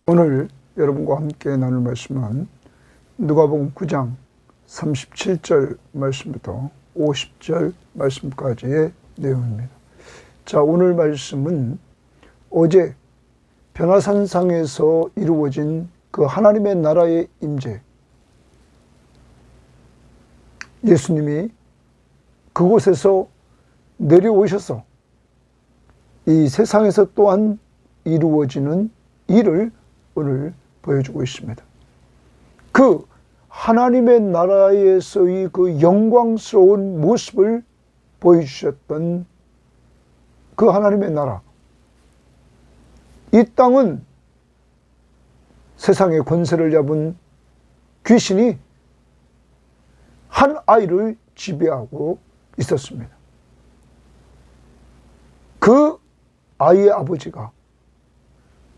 오늘 여러분과 함께 나눌 말씀은 누가복음 9장 37절 말씀부터 50절 말씀까지의 내용입니다. 자, 오늘 말씀은 어제 변화산상에서 이루어진 그 하나님의 나라의 임재, 예수님이 그곳에서 내려오셔서 이 세상에서 또한 이루어지는 일을 오늘 보여주고 있습니다. 그 하나님의 나라에서의 그 영광스러운 모습을 보여주셨던 그 하나님의 나라, 이 땅은 세상의 권세를 잡은 귀신이 한 아이를 지배하고 있었습니다. 그 아이의 아버지가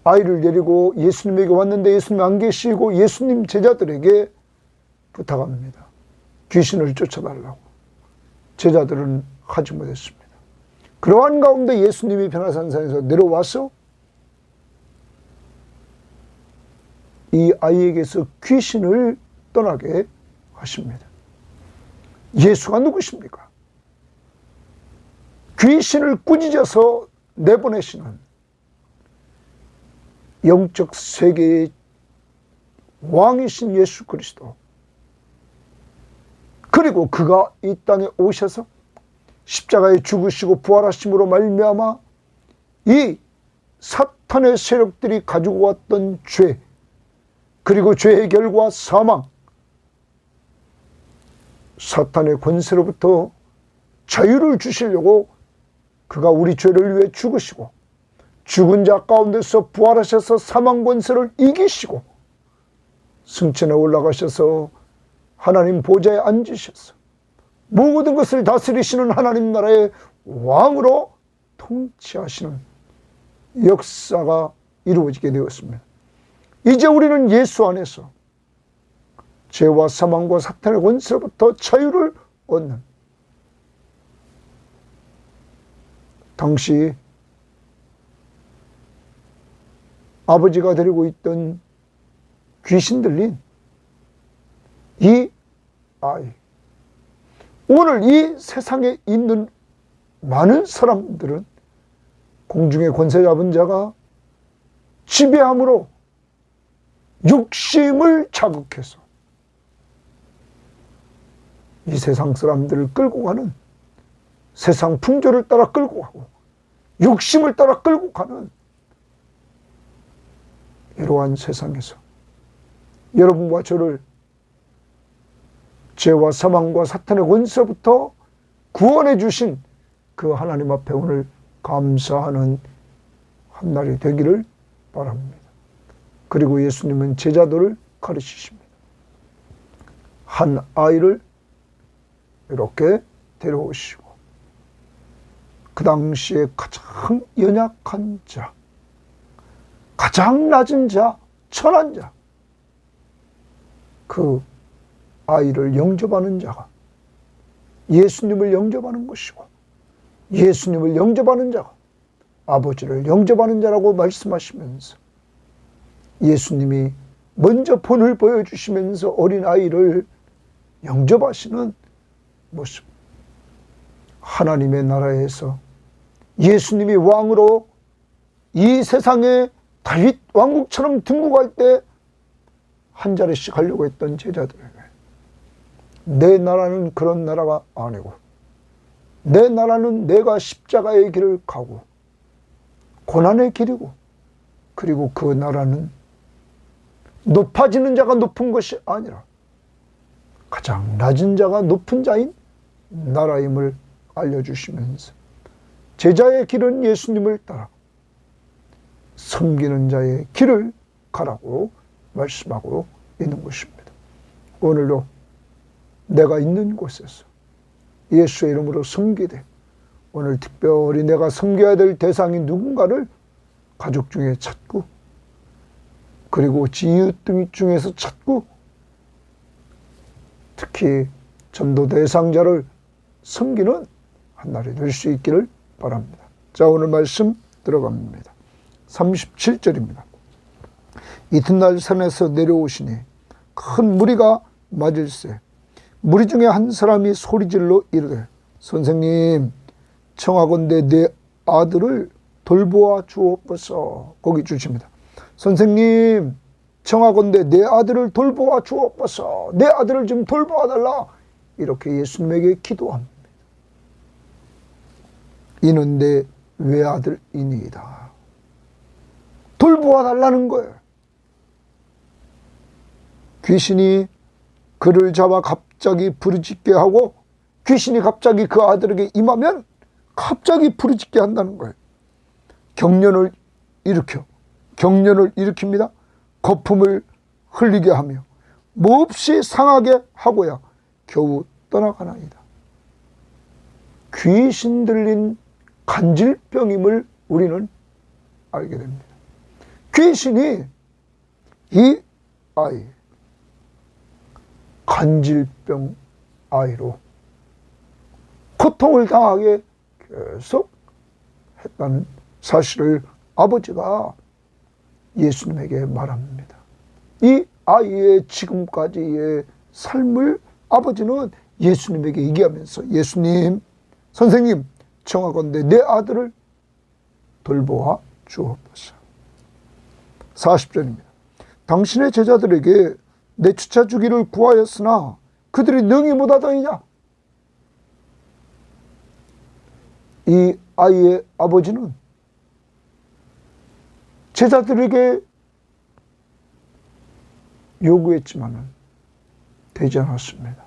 아이를 데리고 예수님에게 왔는데 예수님 안 계시고 예수님 제자들에게 부탁합니다. 귀신을 쫓아달라고. 제자들은 하지 못했습니다. 그러한 가운데 예수님이 변화산상에서 내려와서 이 아이에게서 귀신을 떠나게 하십니다. 예수가 누구십니까? 귀신을 꾸짖어서 내보내시는 영적 세계의 왕이신 예수 그리스도, 그리고 그가 이 땅에 오셔서 십자가에 죽으시고 부활하심으로 말미암아 이 사탄의 세력들이 가지고 왔던 죄, 그리고 죄의 결과 사망, 사탄의 권세로부터 자유를 주시려고 그가 우리 죄를 위해 죽으시고 죽은 자 가운데서 부활하셔서 사망 권세를 이기시고 승천에 올라가셔서 하나님 보좌에 앉으셔서 모든 것을 다스리시는 하나님 나라의 왕으로 통치하시는 역사가 이루어지게 되었습니다. 이제 우리는 예수 안에서 죄와 사망과 사탄의 권세로부터 자유를 얻는, 당시 아버지가 데리고 있던 귀신 들린 이 아이, 오늘 이 세상에 있는 많은 사람들은 공중의 권세 잡은 자가 지배함으로 욕심을 자극해서 이 세상 사람들을 끌고 가는, 세상 풍조를 따라 끌고 가고 욕심을 따라 끌고 가는 이러한 세상에서 여러분과 저를 죄와 사망과 사탄의 권세로부터 구원해 주신 그 하나님 앞에 오늘 감사하는 한 날이 되기를 바랍니다. 그리고 예수님은 제자들을 가르치십니다. 한 아이를 이렇게 데려오시고 그 당시에 가장 연약한 자, 가장 낮은 자, 천한 자, 그 아이를 영접하는 자가 예수님을 영접하는 것이고, 예수님을 영접하는 자가 아버지를 영접하는 자라고 말씀하시면서 예수님이 먼저 본을 보여주시면서 어린아이를 영접하시는 모습, 하나님의 나라에서 예수님이 왕으로 이 세상에 다윗 왕국처럼 등극할 때 한 자리씩 하려고 했던 제자들에게 내 나라는 그런 나라가 아니고, 내 나라는 내가 십자가의 길을 가고 고난의 길이고, 그리고 그 나라는 높아지는 자가 높은 것이 아니라 가장 낮은 자가 높은 자인 나라임을 알려주시면서 제자의 길은 예수님을 따라 섬기는 자의 길을 가라고 말씀하고 있는 것입니다. 오늘도 내가 있는 곳에서 예수의 이름으로 섬기되, 오늘 특별히 내가 섬겨야 될 대상이 누군가를 가족 중에 찾고, 그리고 이웃 등 중에서 찾고, 특히 전도 대상자를 섬기는 한 날이 될 수 있기를 바랍니다. 자, 오늘 말씀 들어갑니다. 37절입니다. 이튿날 산에서 내려오시니 큰 무리가 맞을세. 무리 중에 한 사람이 소리질러 이르되 선생님 청하건대 내 아들을 돌보아 주옵소서. 거기 주십니다. 선생님 청하건대 내 아들을 돌보아 주옵소서. 내 아들을 좀 돌보아 달라. 이렇게 예수님에게 기도합니다. 이는 내 외아들이니이다. 돌보아 달라는 거예요. 귀신이 그를 잡아 갑자기 부르짖게 하고 귀신이 갑자기 그 아들에게 임하면 갑자기 부르짖게 한다는 거예요. 경련을 일으킵니다. 거품을 흘리게 하며 몹시 상하게 하고야 겨우 떠나가나이다. 귀신 들린 간질병임을 우리는 알게 됩니다. 귀신이 이 아이 간질병 아이로 고통을 당하게 계속 했다는 사실을 아버지가 예수님에게 말합니다. 이 아이의 지금까지의 삶을 아버지는 예수님에게 얘기하면서 예수님, 선생님 청하건대 내 아들을 돌보아 주옵소서. 40절입니다. 당신의 제자들에게 내쫓아 주기를 구하였으나 그들이 능히 못하더이냐. 이 아이의 아버지는 제자들에게 요구했지만은 되지 않았습니다.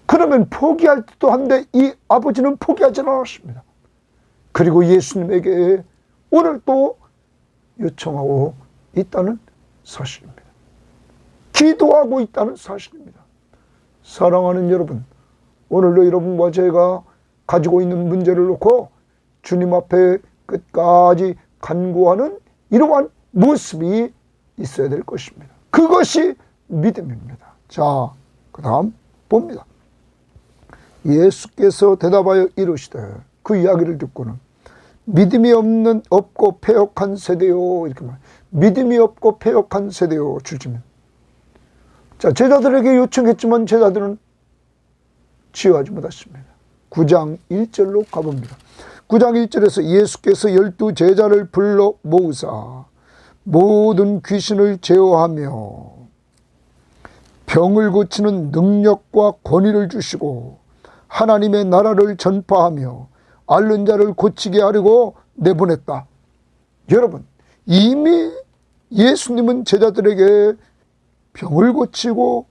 그러면 포기할 듯도 한데 이 아버지는 포기하지 않았습니다. 그리고 예수님에게 오늘 또 요청하고 있다는 사실입니다. 기도하고 있다는 사실입니다. 사랑하는 여러분, 오늘도 여러분과 제가 가지고 있는 문제를 놓고 주님 앞에 끝까지 간구하는 이러한 모습이 있어야 될 것입니다. 그것이 믿음입니다. 자, 그 다음 봅니다. 예수께서 대답하여 이르시되 그 이야기를 듣고는 믿음이 없고 패역한 세대요. 이렇게 말. 믿음이 없고 패역한 세대요. 주지면. 자, 제자들에게 요청했지만 제자들은 지어하지 못했습니다. 9장 1절로 가봅니다. 9장 1절에서 예수께서 12 제자를 불러 모으사 모든 귀신을 제어하며 병을 고치는 능력과 권위를 주시고 하나님의 나라를 전파하며 앓는 자를 고치게 하려고 내보냈다. 여러분, 이미 예수님은 제자들에게 병을 고치고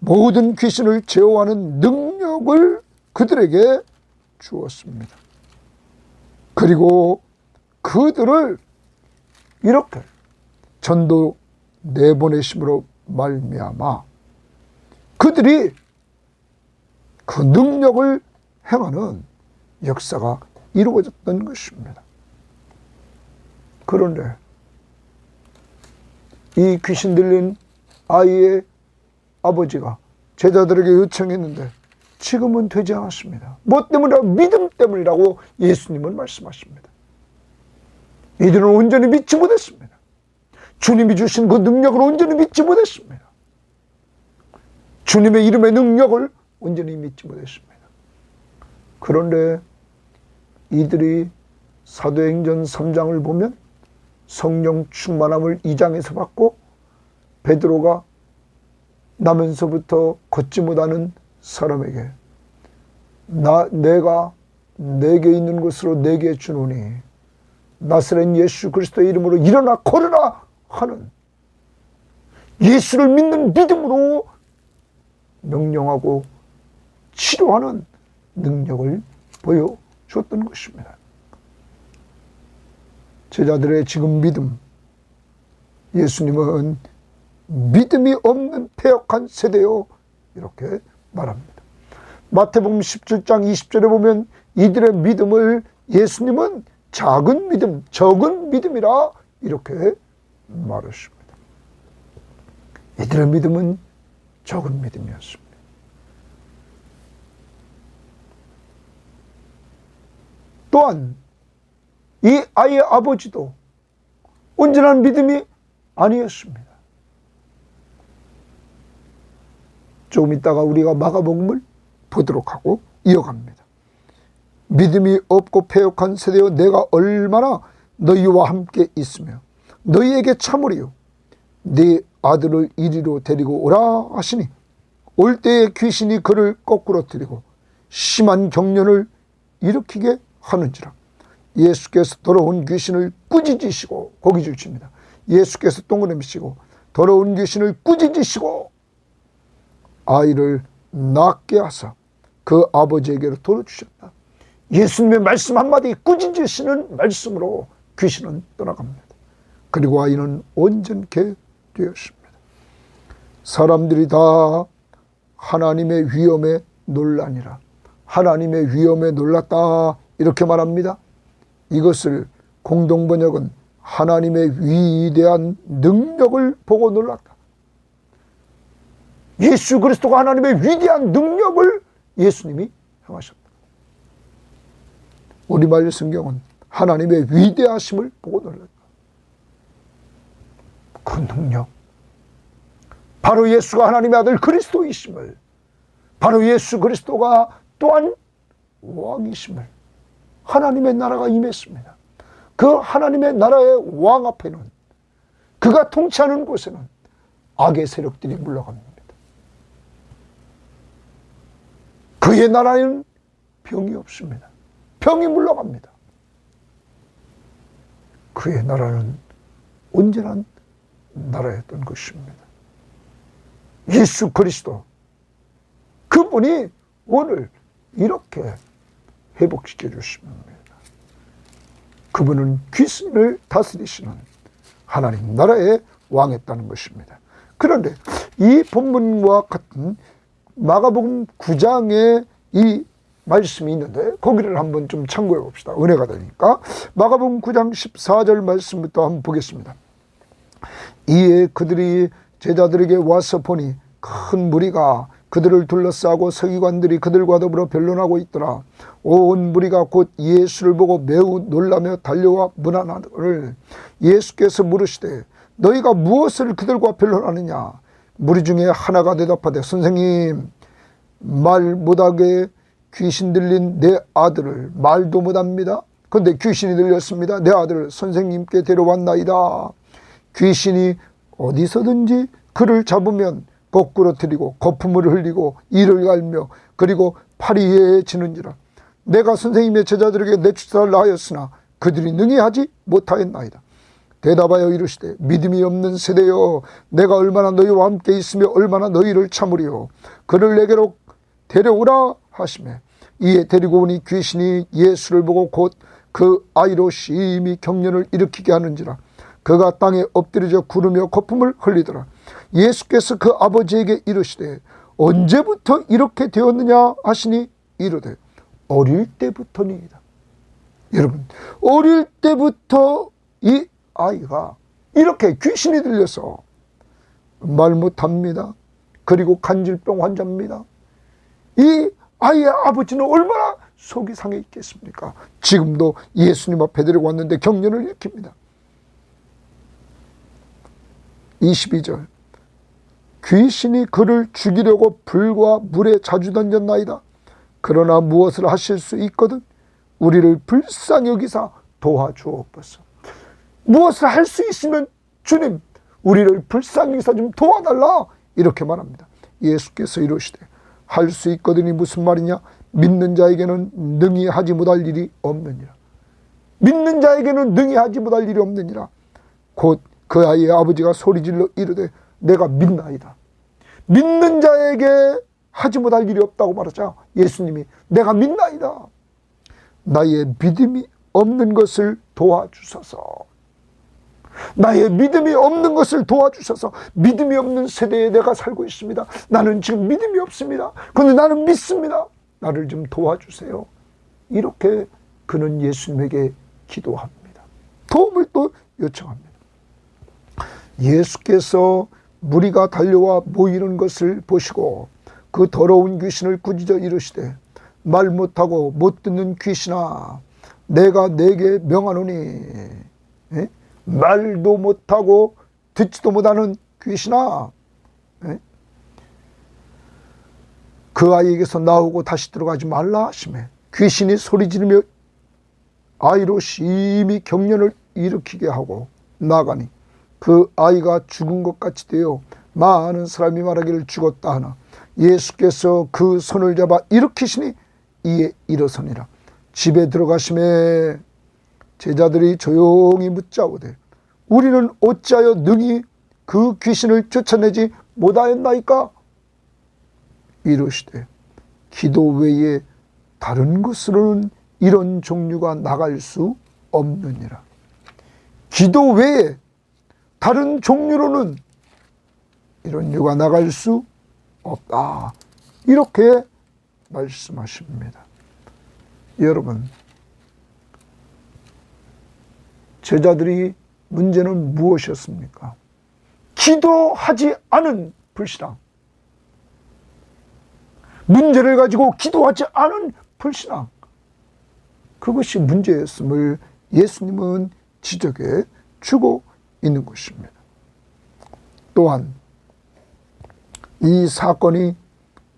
모든 귀신을 제어하는 능력을 그들에게 주었습니다. 그리고 그들을 이렇게 전도 내보내심으로 말미암아 그들이 그 능력을 행하는 역사가 이루어졌던 것입니다. 그런데 이 귀신 들린 아이의 아버지가 제자들에게 요청했는데 지금은 되지 않았습니다. 뭐 때문이라고? 믿음 때문이라고 예수님은 말씀하십니다. 이들은 온전히 믿지 못했습니다. 주님이 주신 그 능력을 온전히 믿지 못했습니다. 주님의 이름의 능력을 온전히 믿지 못했습니다. 그런데 이들이 사도행전 3장을 보면 성령 충만함을 2장에서 받고 베드로가 나면서부터 걷지 못하는 사람에게 내가 내게 있는 것으로 내게 주노니 나사렛 예수 그리스도의 이름으로 일어나 걸으라 하는 예수를 믿는 믿음으로 명령하고 치료하는 능력을 보여줬던 것입니다. 제자들의 지금 믿음, 예수님은 믿음이 없는 패역한 세대요 이렇게 말합니다. 마태복음 17장 20절에 보면 이들의 믿음을 예수님은 작은 믿음, 적은 믿음이라 이렇게 말했습니다. 이들의 믿음은 적은 믿음이었습니다. 또한 이 아이의 아버지도 온전한 믿음이 아니었습니다. 조금 있다가 우리가 마가복음을 보도록 하고 이어갑니다. 믿음이 없고 패역한 세대여, 내가 얼마나 너희와 함께 있으며 너희에게 참으리요 네 아들을 이리로 데리고 오라 하시니, 올 때에 귀신이 그를 거꾸로 들이고 심한 경련을 일으키게 하는지라. 예수께서 더러운 귀신을 꾸짖으시고, 거기 주십니다. 예수께서 동그라미 치고 더러운 귀신을 꾸짖으시고 아이를 낳게 하사 그 아버지에게로 돌려주셨다. 예수님의 말씀 한마디, 꾸짖으시는 말씀으로 귀신은 떠나갑니다. 그리고 아이는 온전케 되었습니다. 사람들이 다 하나님의 위엄에 놀라니라. 하나님의 위엄에 놀랐다 이렇게 말합니다. 이것을 공동번역은 하나님의 위대한 능력을 보고 놀랐다. 예수 그리스도가 하나님의 위대한 능력을 예수님이 행하셨다. 우리말 성경은 하나님의 위대하심을 보고 놀랐다. 그 능력, 바로 예수가 하나님의 아들 그리스도이심을, 바로 예수 그리스도가 또한 왕이심을, 하나님의 나라가 임했습니다. 그 하나님의 나라의 왕 앞에는, 그가 통치하는 곳에는 악의 세력들이 물러갑니다. 그의 나라에는 병이 없습니다. 병이 물러갑니다. 그의 나라는 온전한 나라였던 것입니다. 예수 그리스도, 그분이 오늘 이렇게 회복시켜 주십니다. 그분은 귀신을 다스리시는 하나님 나라의 왕이었다는 것입니다. 그런데 이 본문과 같은 마가복음 9장에 이 말씀이 있는데, 거기를 한번 좀 참고해 봅시다. 은혜가 되니까. 마가복음 9장 14절 말씀부터 한번 보겠습니다. 이에 그들이 제자들에게 와서 보니 큰 무리가 그들을 둘러싸고 서기관들이 그들과 더불어 변론하고 있더라. 온 무리가 곧 예수를 보고 매우 놀라며 달려와 문안하거늘 예수께서 물으시되, 너희가 무엇을 그들과 변론하느냐? 무리 중에 하나가 대답하되, 선생님, 말 못하게 귀신 들린 내 아들을, 말도 못합니다. 그런데 귀신이 들렸습니다. 내 아들을 선생님께 데려왔나이다. 귀신이 어디서든지 그를 잡으면 거꾸로 들이고 거품을 흘리고 이를 갈며 그리고 팔이 해지는지라. 내가 선생님의 제자들에게 내추사를 하였으나 그들이 능히 하지 못하였나이다. 대답하여 이르시되, 믿음이 없는 세대여, 내가 얼마나 너희와 함께 있으며 얼마나 너희를 참으리요. 그를 내게로 데려오라 하시매, 이에 데리고 오니 귀신이 예수를 보고 곧 그 아이로 심히 경련을 일으키게 하는지라. 그가 땅에 엎드려져 구르며 거품을 흘리더라. 예수께서 그 아버지에게 이르시되, 언제부터 이렇게 되었느냐 하시니 이르되, 어릴 때부터니이다. 여러분, 어릴 때부터 이 아이가 이렇게 귀신이 들려서 말 못합니다. 그리고 간질병 환자입니다. 이 아이의 아버지는 얼마나 속이 상해 있겠습니까? 지금도 예수님 앞에 데리고 왔는데 경련을 일으킵니다. 22절, 귀신이 그를 죽이려고 불과 물에 자주 던졌나이다. 그러나 무엇을 하실 수 있거든 우리를 불쌍히 여기사 도와주옵소서. 무엇을 할 수 있으면 주님, 우리를 불쌍히 여기사 좀 도와달라, 이렇게 말합니다. 예수께서 이르시되, 할 수 있거든이 무슨 말이냐? 믿는 자에게는 능히 하지 못할 일이 없느니라. 믿는 자에게는 능히 하지 못할 일이 없느니라. 곧 그 아이의 아버지가 소리질러 이르되, 내가 믿나이다. 믿는 자에게 하지 못할 일이 없다고 말하자 예수님이 내가 믿나이다. 나의 믿음이 없는 것을 도와주소서. 나의 믿음이 없는 것을 도와주셔서, 믿음이 없는 세대에 내가 살고 있습니다. 나는 지금 믿음이 없습니다. 그런데 나는 믿습니다. 나를 좀 도와주세요. 이렇게 그는 예수님에게 기도합니다. 도움을 또 요청합니다. 예수께서 무리가 달려와 모이는 것을 보시고 그 더러운 귀신을 꾸짖어 이르시되, 말 못하고 못 듣는 귀신아, 내가 네게 명하노니 말도 못하고 듣지도 못하는 귀신아, 그 아이에게서 나오고 다시 들어가지 말라 하시매 귀신이 소리 지르며 아이로 심히 경련을 일으키게 하고 나가니 그 아이가 죽은 것 같이 되어 많은 사람이 말하기를 죽었다 하나 예수께서 그 손을 잡아 일으키시니 이에 일어서니라. 집에 들어가심에 제자들이 조용히 묻자오되 우리는 어찌하여 능히 그 귀신을 쫓아내지 못하였나이까? 이르시되 기도 외에 다른 것으로는 이런 종류가 나갈 수 없느니라. 기도 외에 다른 종류로는 이런 유가 나갈 수 없다. 이렇게 말씀하십니다. 여러분, 제자들이 문제는 무엇이었습니까? 기도하지 않은 불신앙. 문제를 가지고 기도하지 않은 불신앙. 그것이 문제였음을 예수님은 지적해 주고 있는 것입니다. 또한 이 사건이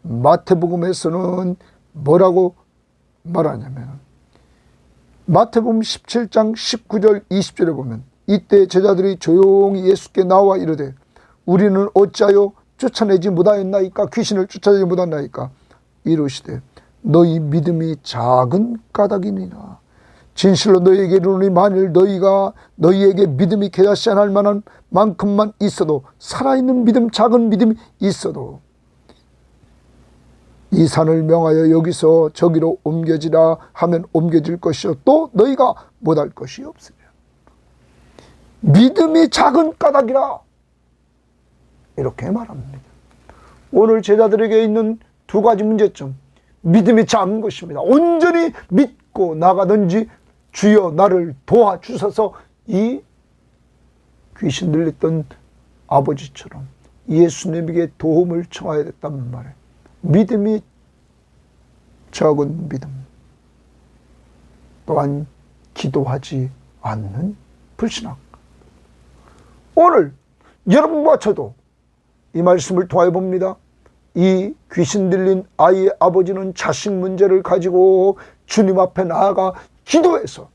마태복음에서는 뭐라고 말하냐면 마태복음 17장 19절 20절에 보면 이때 제자들이 조용히 예수께 나와 이르되 우리는 어찌하여 쫓아내지 못하였나이까? 귀신을 쫓아내지 못하였나이까? 이르시되 너희 믿음이 작은 까닭이니라. 진실로 너희에게 이르노니 만일 너희가 너희에게 믿음이 겨자씨 안 할 만한 만큼만 있어도 살아있는 믿음, 작은 믿음이 있어도 이 산을 명하여 여기서 저기로 옮겨지라 하면 옮겨질 것이요 또 너희가 못할 것이 없으리라. 믿음이 작은 까닭이라 이렇게 말합니다. 오늘 제자들에게 있는 두 가지 문제점, 믿음이 작은 것입니다. 온전히 믿고 나가든지 주여 나를 도와주소서, 이 귀신 들렸던 아버지처럼 예수님에게 도움을 청해야 됐단 말이에요. 믿음이 적은 믿음, 또한 기도하지 않는 불신앙. 오늘 여러분과 저도 이 말씀을 통하여 봅니다. 이 귀신 들린 아이의 아버지는 자식 문제를 가지고 주님 앞에 나아가 기도해서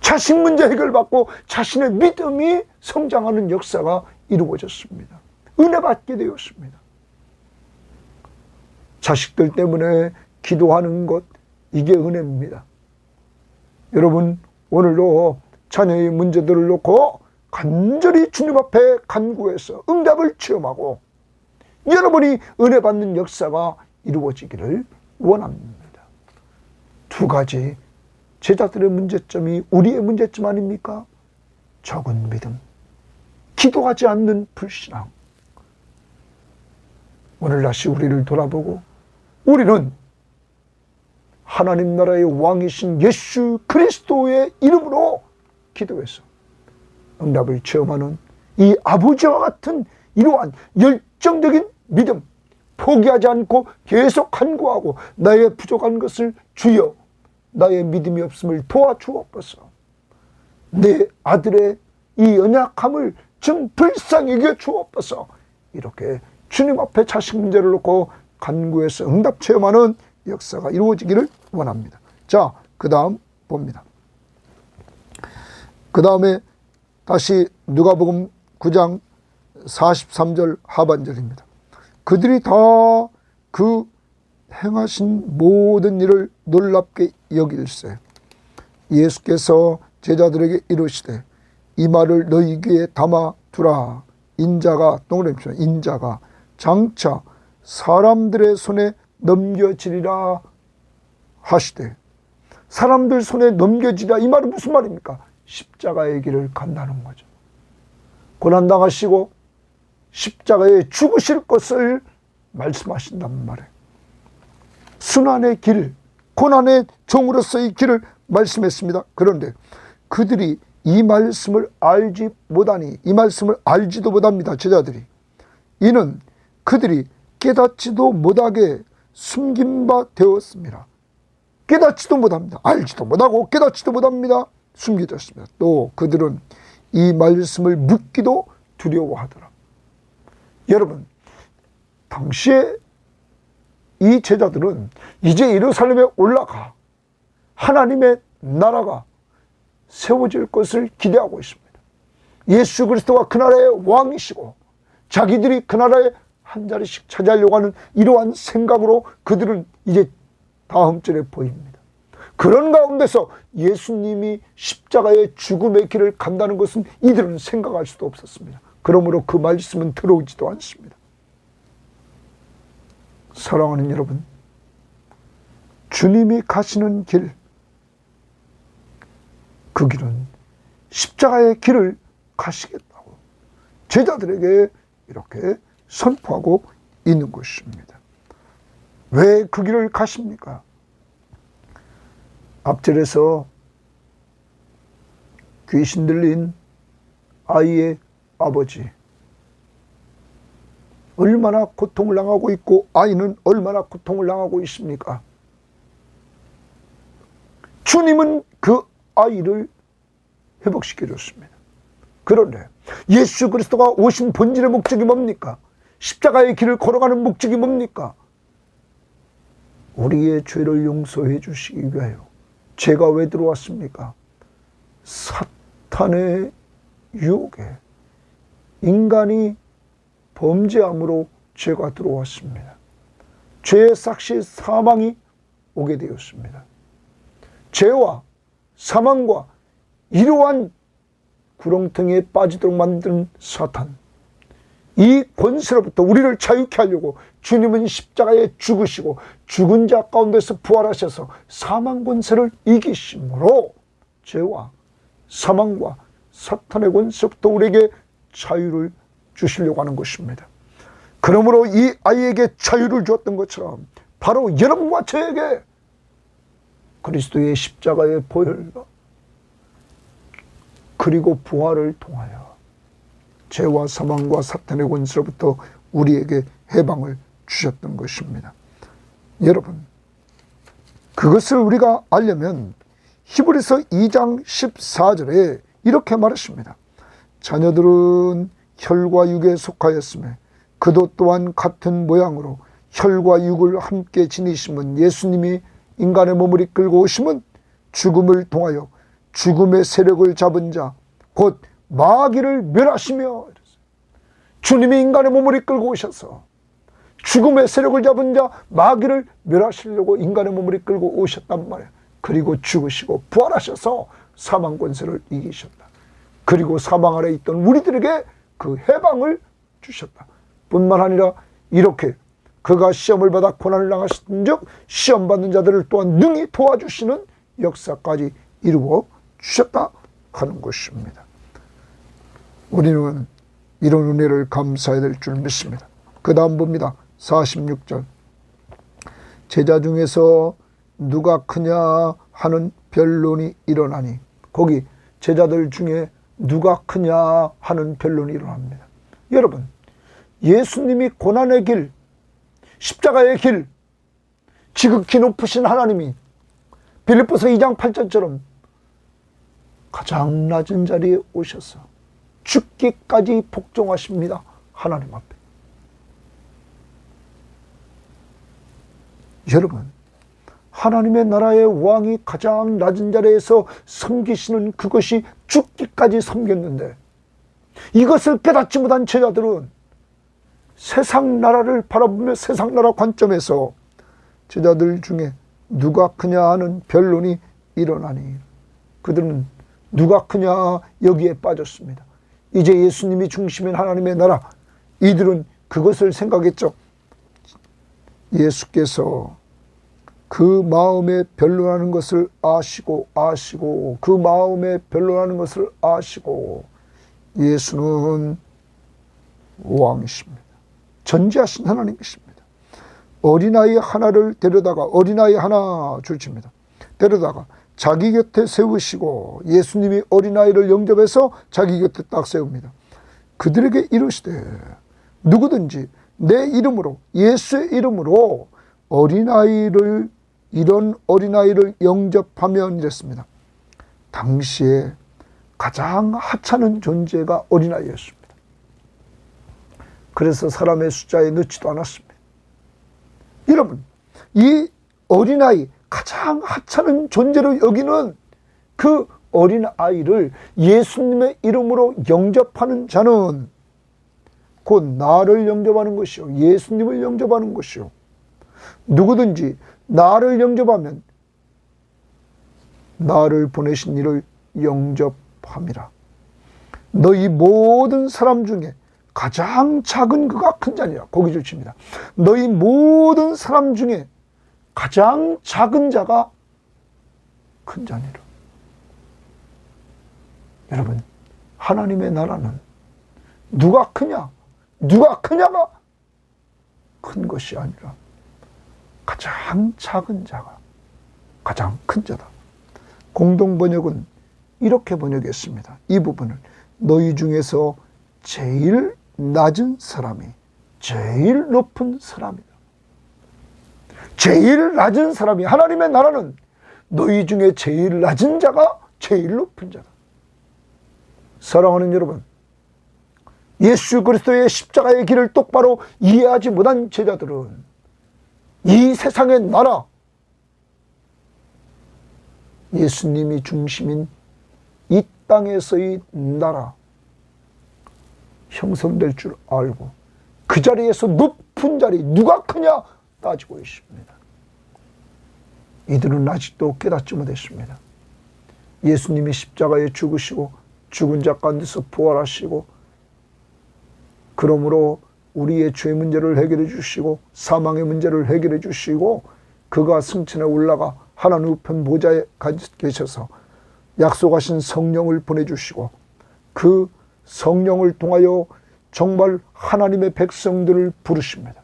자식 문제 해결받고 자신의 믿음이 성장하는 역사가 이루어졌습니다. 은혜 받게 되었습니다. 자식들 때문에 기도하는 것, 이게 은혜입니다. 여러분, 오늘도 자녀의 문제들을 놓고 간절히 주님 앞에 간구해서 응답을 체험하고 여러분이 은혜 받는 역사가 이루어지기를 원합니다. 두 가지 제자들의 문제점이 우리의 문제점 아닙니까? 적은 믿음, 기도하지 않는 불신앙. 오늘 다시 우리를 돌아보고 우리는 하나님 나라의 왕이신 예수 그리스도의 이름으로 기도해서 응답을 체험하는 이 아버지와 같은 이러한 열정적인 믿음, 포기하지 않고 계속 간구하고 나의 부족한 것을 주여 나의 믿음이 없음을 도와주옵소서. 내 아들의 이 연약함을 좀 불쌍히 여겨 주옵소서. 이렇게 주님 앞에 자식 문제를 놓고 간구해서 응답 체험하는 역사가 이루어지기를 원합니다. 자, 그 다음 봅니다. 그 다음에 다시 누가복음 9장 43절 하반절입니다. 그들이 다 그 행하신 모든 일을 놀랍게 여길세 예수께서 제자들에게 이르시되 이 말을 너희 귀에 담아 두라. 인자가 동그라미 인자가 장차 사람들의 손에 넘겨지리라 하시되, 사람들 손에 넘겨지리라, 이 말은 무슨 말입니까? 십자가의 길을 간다는 거죠. 고난당하시고 십자가에 죽으실 것을 말씀하신단 말이에요. 순환의 길, 고난의 종으로서의 길을 말씀했습니다. 그런데 그들이 이 말씀을 알지 못하니, 이 말씀을 알지도 못합니다. 제자들이. 이는 그들이 깨닫지도 못하게 숨긴 바 되었습니다. 깨닫지도 못합니다. 알지도 못하고 깨닫지도 못합니다. 숨겨졌습니다. 또 그들은 이 말씀을 묻기도 두려워하더라. 여러분, 당시에 이 제자들은 이제 예루살렘에 올라가 하나님의 나라가 세워질 것을 기대하고 있습니다. 예수 그리스도가 그 나라의 왕이시고 자기들이 그 나라에 한 자리씩 차지하려고 하는 이러한 생각으로 그들은 이제 다음 절에 보입니다. 그런 가운데서 예수님이 십자가의 죽음의 길을 간다는 것은 이들은 생각할 수도 없었습니다. 그러므로 그 말씀은 들어오지도 않습니다. 사랑하는 여러분, 주님이 가시는 길, 그 길은 십자가의 길을 가시겠다고 제자들에게 이렇게 선포하고 있는 것입니다. 왜 그 길을 가십니까? 앞절에서 귀신 들린 아이의 아버지, 얼마나 고통을 당하고 있고 아이는 얼마나 고통을 당하고 있습니까? 주님은 그 아이를 회복시켜 줬습니다. 그런데 예수 그리스도가 오신 본질의 목적이 뭡니까? 십자가의 길을 걸어가는 목적이 뭡니까? 우리의 죄를 용서해 주시기 위하여. 죄가 왜 들어왔습니까? 사탄의 유혹에 인간이 범죄함으로 죄가 들어왔습니다. 죄의 삭시 사망이 오게 되었습니다. 죄와 사망과 이러한 구렁텅이에 빠지도록 만든 사탄, 이 권세로부터 우리를 자유케 하려고 주님은 십자가에 죽으시고 죽은 자 가운데서 부활하셔서 사망 권세를 이기심으로 죄와 사망과 사탄의 권세부터 우리에게 자유를 주시려고 하는 것입니다. 그러므로 이 아이에게 자유를 주었던 것처럼 바로 여러분과 저에게 그리스도의 십자가의 보혈과 그리고 부활을 통하여 죄와 사망과 사탄의 권세로부터 우리에게 해방을 주셨던 것입니다. 여러분, 그것을 우리가 알려면 히브리서 2장 14절에 이렇게 말했습니다. 자녀들은 혈과 육에 속하였으며 그도 또한 같은 모양으로 혈과 육을 함께 지니심은 예수님이 인간의 몸을 이끌고 오심은 죽음을 통하여 죽음의 세력을 잡은 자 곧 마귀를 멸하시며, 주님이 인간의 몸을 이끌고 오셔서 죽음의 세력을 잡은 자 마귀를 멸하시려고 인간의 몸을 이끌고 오셨단 말이에요. 그리고 죽으시고 부활하셔서 사망 권세를 이기셨다. 그리고 사망 아래 있던 우리들에게 그 해방을 주셨다. 뿐만 아니라 이렇게 그가 시험을 받아 고난을 당하신 즉 시험 받는 자들을 또한 능히 도와주시는 역사까지 이루어 주셨다 하는 것입니다. 우리는 이런 은혜를 감사해야 될 줄 믿습니다. 그 다음 봅니다. 46절. 제자 중에서 누가 크냐 하는 변론이 일어나니, 거기 제자들 중에 누가 크냐 하는 변론이 일어납니다. 여러분, 예수님이 고난의 길, 십자가의 길, 지극히 높으신 하나님이 빌립보서 2장 8절처럼 가장 낮은 자리에 오셔서 죽기까지 복종하십니다. 하나님 앞에. 여러분, 하나님의 나라의 왕이 가장 낮은 자리에서 섬기시는 그것이 죽기까지 섬겼는데, 이것을 깨닫지 못한 제자들은 세상 나라를 바라보며 세상 나라 관점에서 제자들 중에 누가 크냐 하는 변론이 일어나니, 그들은 누가 크냐 여기에 빠졌습니다. 이제 예수님이 중심인 하나님의 나라, 이들은 그것을 생각했죠. 예수께서 그 마음에 변론하는 것을 아시고 그 마음에 변론하는 것을 아시고, 예수는 왕이십니다. 전지하신 하나님이십니다. 어린아이 하나를 데려다가, 어린아이 하나 줄칩니다. 데려다가 자기 곁에 세우시고, 예수님이 어린아이를 영접해서 자기 곁에 딱 세웁니다. 그들에게 이르시되 누구든지 내 이름으로, 예수의 이름으로 이런 어린아이를 영접하면, 이랬습니다. 당시에 가장 하찮은 존재가 어린아이였습니다. 그래서 사람의 숫자에 넣지도 않았습니다. 여러분, 이 어린아이, 가장 하찮은 존재로 여기는 그 어린아이를 예수님의 이름으로 영접하는 자는 곧 나를 영접하는 것이요, 예수님을 영접하는 것이요, 누구든지 나를 영접하면 나를 보내신 이를 영접함이라. 너희 모든 사람 중에 가장 작은 그가 큰 자니라. 거기 줄칩니다. 너희 모든 사람 중에 가장 작은 자가 큰 자니라. 여러분, 하나님의 나라는 누가 크냐, 누가 크냐가 큰 것이 아니라 가장 작은 자가 가장 큰 자다. 공동 번역은 이렇게 번역했습니다. 이 부분을 너희 중에서 제일 낮은 사람이 제일 높은 사람이다. 제일 낮은 사람이, 하나님의 나라는 너희 중에 제일 낮은 자가 제일 높은 자다. 사랑하는 여러분, 예수 그리스도의 십자가의 길을 똑바로 이해하지 못한 제자들은 이 세상의 나라, 예수님이 중심인 이 땅에서의 나라 형성될 줄 알고 그 자리에서 높은 자리, 누가 크냐 따지고 있습니다. 이들은 아직도 깨닫지 못했습니다. 예수님이 십자가에 죽으시고 죽은 자 가운데서 부활하시고, 그러므로 우리의 죄 문제를 해결해 주시고 사망의 문제를 해결해 주시고, 그가 승천에 올라가 하나님 우편 보좌에 계셔서 약속하신 성령을 보내주시고, 그 성령을 통하여 정말 하나님의 백성들을 부르십니다.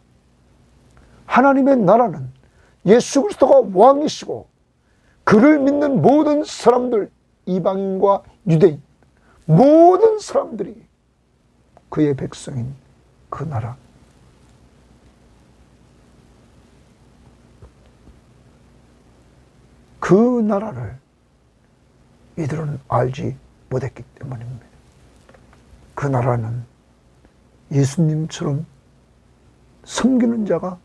하나님의 나라는 예수 그리스도가 왕이시고 그를 믿는 모든 사람들, 이방인과 유대인 모든 사람들이 그의 백성인 그 나라, 그 나라를 이들은 알지 못했기 때문입니다. 그 나라는 예수님처럼 섬기는 자가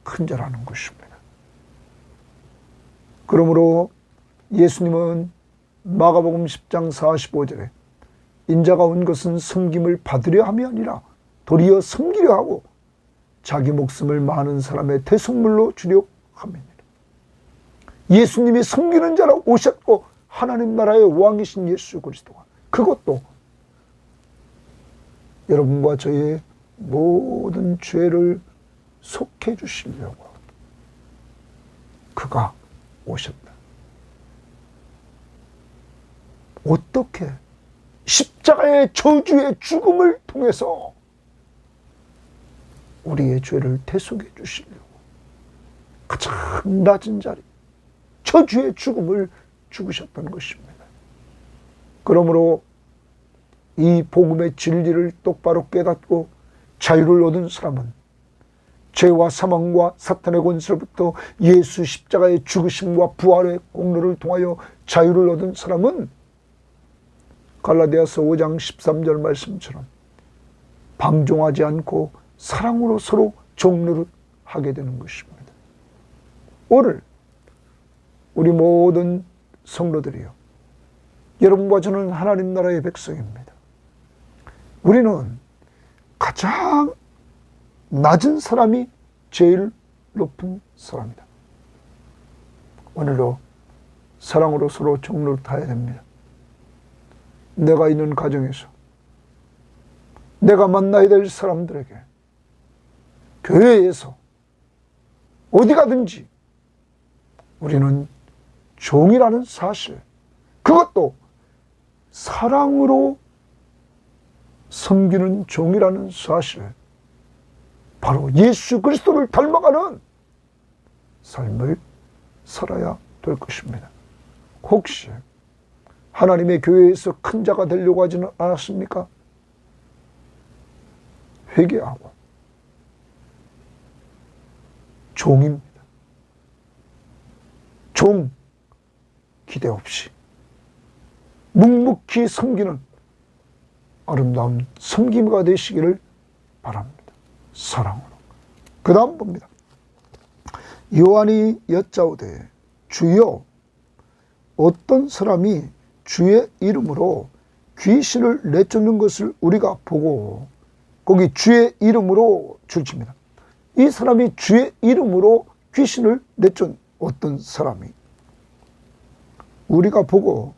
큰 자라는 것입니다. 그러므로 예수님은 마가복음 10장 45절에 인자가 온 것은 섬김을 받으려 함이 아니라 도리어 섬기려 하고 자기 목숨을 많은 사람의 대속물로 주려 함이니라. 예수님이 섬기는 자로 오셨고 하나님 나라의 왕이신 예수 그리스도가, 그것도 여러분과 저의 모든 죄를 속해 주시려고 그가 오셨다. 어떻게? 십자가의 저주의 죽음을 통해서 우리의 죄를 대속해 주시려고 가장 낮은 자리, 저주의 죽음을 죽으셨던 것입니다. 그러므로 이 복음의 진리를 똑바로 깨닫고 자유를 얻은 사람은 죄와 사망과 사탄의 권세로부터 예수 십자가의 죽으심과 부활의 공로를 통하여 자유를 얻은 사람은 갈라디아서 5장 13절 말씀처럼 방종하지 않고 사랑으로 서로 종로를 하게 되는 것입니다. 오늘 우리 모든 성도들이요, 여러분과 저는 하나님 나라의 백성입니다. 우리는 가장 낮은 사람이 제일 높은 사람이다. 오늘도 사랑으로 서로 종로를 타야 됩니다. 내가 있는 가정에서, 내가 만나야 될 사람들에게, 교회에서, 어디 가든지 우리는 종이라는 사실, 그것도 사랑으로 섬기는 종이라는 사실, 바로 예수 그리스도를 닮아가는 삶을 살아야 될 것입니다. 혹시 하나님의 교회에서 큰 자가 되려고 하지는 않았습니까? 회개하고 종입니다. 종 기대 없이 묵묵히 섬기는 아름다운 섬김가 되시기를 바랍니다. 사랑으로. 그 다음 봅니다. 요한이 여짜오되 주여 어떤 사람이 주의 이름으로 귀신을 내쫓는 것을 우리가 보고, 거기 주의 이름으로 줄칩니다. 이 사람이 주의 이름으로 귀신을 내쫓은 어떤 사람이 우리가 보고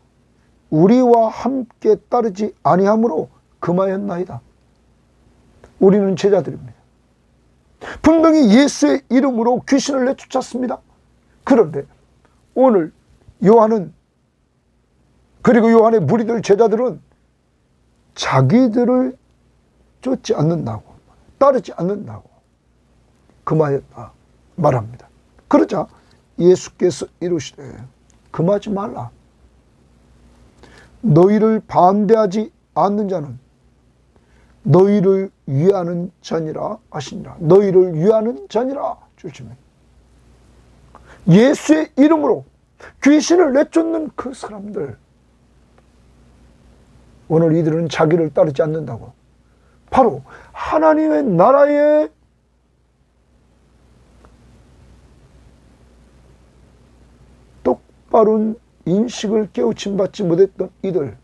우리와 함께 따르지 아니함으로 금하였나이다. 우리는 제자들입니다. 분명히 예수의 이름으로 귀신을 내쫓았습니다. 그런데 오늘 요한은, 그리고 요한의 무리들 제자들은 자기들을 쫓지 않는다고, 따르지 않는다고 금하였다 말합니다. 그러자 예수께서 이르시되 금하지 말라. 너희를 반대하지 않는 자는 너희를 위하는 자니라 하시니라. 너희를 위하는 자니라 주시면, 예수의 이름으로 귀신을 내쫓는 그 사람들, 오늘 이들은 자기를 따르지 않는다고, 바로 하나님의 나라의 똑바른 인식을 깨우침 받지 못했던 이들,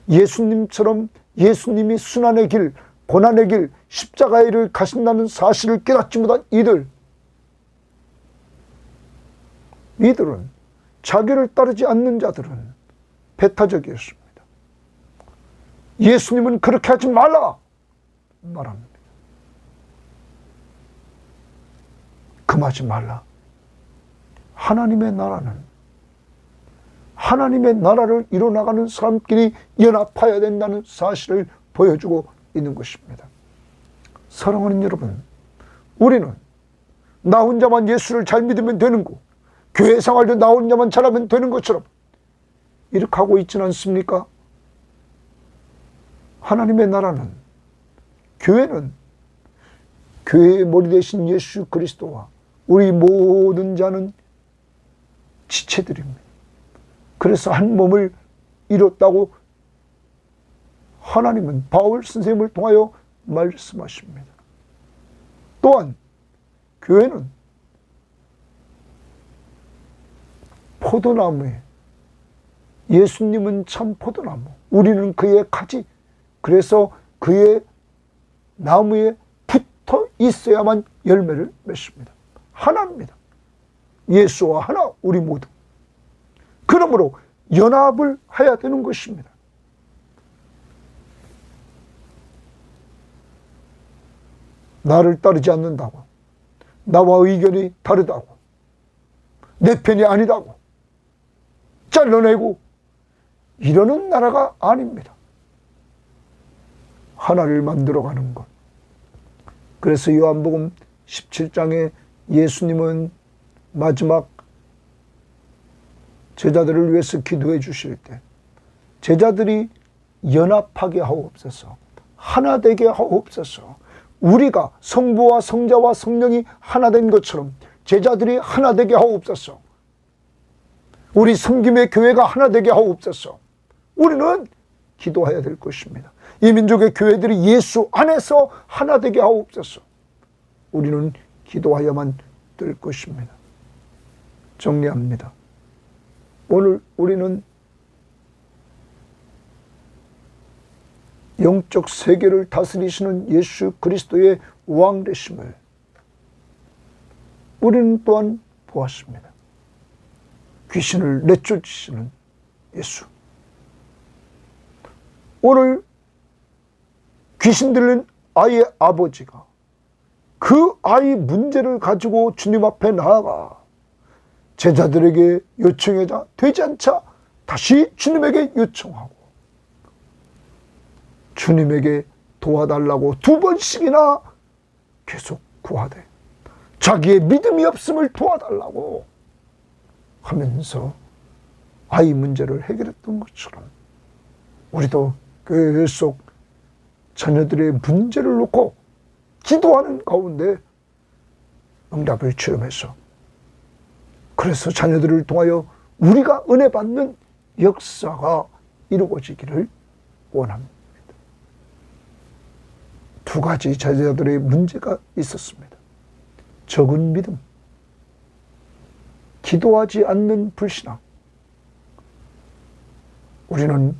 예수님처럼 예수님이 순환의 길, 고난의 길, 십자가의 일을 가신다는 사실을 깨닫지 못한 이들은, 자기를 따르지 않는 자들은 배타적이었습니다. 예수님은 그렇게 하지 말라 말합니다. 금하지 말라. 하나님의 나라를 이뤄나가는 사람끼리 연합해야 된다는 사실을 보여주고 있는 것입니다. 사랑하는 여러분, 우리는 나 혼자만 예수를 잘 믿으면 되는 거, 교회 생활도 나 혼자만 잘하면 되는 것처럼 이렇게 하고 있지는 않습니까? 하나님의 나라는, 교회는 교회의 머리 되신 예수 그리스도와 우리 모든 자는 지체들입니다. 그래서 한 몸을 이뤘다고 하나님은 바울 선생님을 통하여 말씀하십니다. 또한 교회는 포도나무에, 예수님은 참 포도나무, 우리는 그의 가지, 그래서 그의 나무에 붙어 있어야만 열매를 맺습니다. 하나입니다. 예수와 하나, 우리 모두. 그러므로 연합을 해야 되는 것입니다. 나를 따르지 않는다고, 나와 의견이 다르다고, 내 편이 아니다고 잘라내고 이러는 나라가 아닙니다. 하나를 만들어가는 것. 그래서 요한복음 17장에 예수님은 마지막 제자들을 위해서 기도해 주실 때 제자들이 연합하게 하옵소서, 하나 되게 하옵소서, 우리가 성부와 성자와 성령이 하나 된 것처럼 제자들이 하나 되게 하옵소서, 우리 섬김의 교회가 하나 되게 하옵소서, 우리는 기도해야 될 것입니다. 이 민족의 교회들이 예수 안에서 하나 되게 하옵소서, 우리는 기도하여만 될 것입니다. 정리합니다. 오늘 우리는 영적 세계를 다스리시는 예수 그리스도의 왕 되심을 우리는 또한 보았습니다. 귀신을 내쫓으시는 예수. 오늘 귀신 들린 아이의 아버지가 그 아이 문제를 가지고 주님 앞에 나아가 제자들에게 요청하자 되지 않자 다시 주님에게 요청하고 주님에게 도와달라고 2번씩이나 계속 구하되 자기의 믿음이 없음을 도와달라고 하면서 아이 문제를 해결했던 것처럼 우리도 계속 자녀들의 문제를 놓고 기도하는 가운데 응답을 체험해서, 그래서 자녀들을 통하여 우리가 은혜 받는 역사가 이루어지기를 원합니다. 두 가지 제자들의 문제가 있었습니다. 적은 믿음, 기도하지 않는 불신앙. 우리는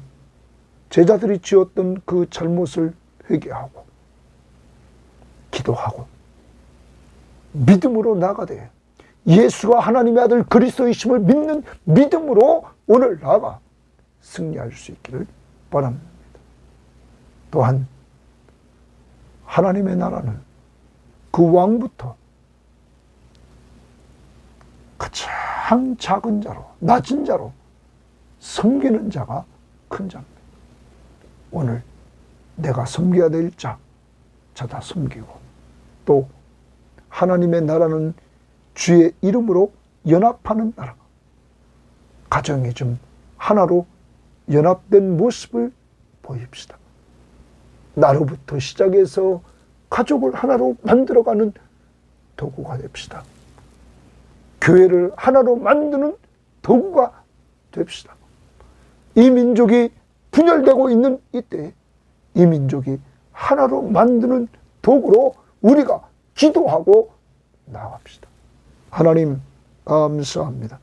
제자들이 지었던 그 잘못을 회개하고 기도하고 믿음으로 나아가되 예수가 하나님의 아들 그리스도이심을 믿는 믿음으로 오늘 나아가 승리할 수 있기를 바랍니다. 또한 하나님의 나라는 그 왕부터 가장 작은 자로, 낮은 자로 섬기는 자가 큰 자입니다. 오늘 내가 섬겨야 될 자다 섬기고, 또 하나님의 나라는 주의 이름으로 연합하는 나라, 가정이 좀 하나로 연합된 모습을 보입시다. 나로부터 시작해서 가족을 하나로 만들어가는 도구가 됩시다. 교회를 하나로 만드는 도구가 됩시다. 이 민족이 분열되고 있는 이때에 이 민족이 하나로 만드는 도구로 우리가 기도하고 나아갑시다. 하나님 감사합니다.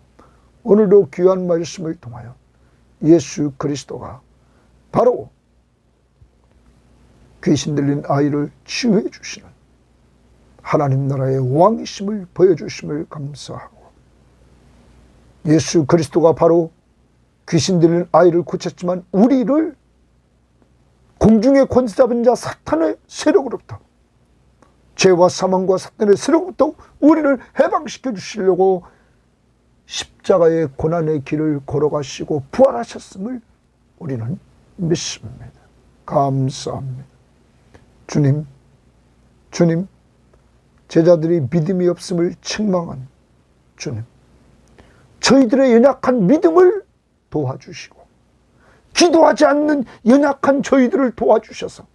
오늘도 귀한 말씀을 통하여 예수 그리스도가 바로 귀신 들린 아이를 치유해 주시는 하나님 나라의 왕이심을 보여주심을 감사하고, 예수 그리스도가 바로 귀신 들린 아이를 고쳤지만 우리를 공중의 권세 잡은 자 사탄의 세력으로부터, 죄와 사망과 사탄의 세력으로부터 우리를 해방시켜 주시려고 십자가의 고난의 길을 걸어가시고 부활하셨음을 우리는 믿습니다. 감사합니다. 주님, 제자들이 믿음이 없음을 책망한 주님, 저희들의 연약한 믿음을 도와주시고 기도하지 않는 연약한 저희들을 도와주셔서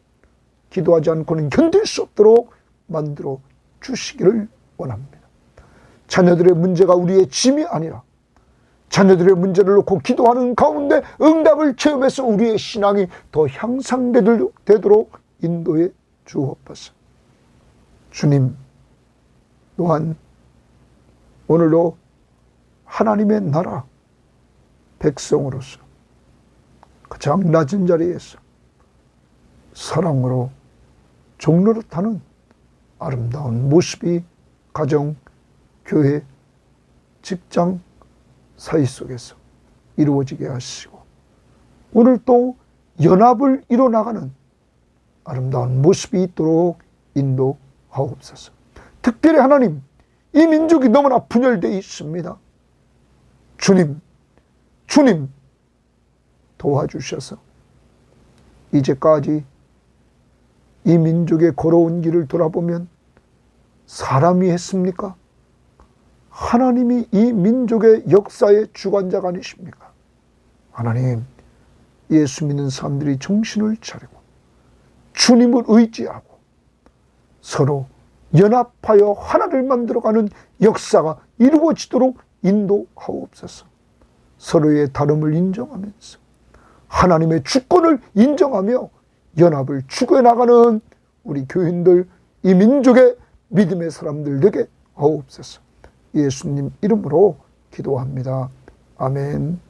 기도하지 않고는 견딜 수 없도록 만들어 주시기를 원합니다. 자녀들의 문제가 우리의 짐이 아니라 자녀들의 문제를 놓고 기도하는 가운데 응답을 체험해서 우리의 신앙이 더 향상되도록 인도해 주옵소서. 주님, 또한 오늘도 하나님의 나라 백성으로서 가장 낮은 자리에서 사랑으로 종노릇하는 아름다운 모습이 가정, 교회, 직장, 사이 속에서 이루어지게 하시고, 오늘 또 연합을 이뤄나가는 아름다운 모습이 있도록 인도하옵소서. 특별히 하나님, 이 민족이 너무나 분열되어 있습니다. 주님 도와주셔서 이제까지 이 민족의 걸어온 길을 돌아보면 사람이 했습니까? 하나님이 이 민족의 역사의 주관자가 아니십니까? 하나님, 예수 믿는 사람들이 정신을 차리고 주님을 의지하고 서로 연합하여 하나를 만들어가는 역사가 이루어지도록 인도하옵소서. 서로의 다름을 인정하면서 하나님의 주권을 인정하며 연합을 추구해 나가는 우리 교인들, 이 민족의 믿음의 사람들 되게 하옵소서. 예수님 이름으로 기도합니다. 아멘.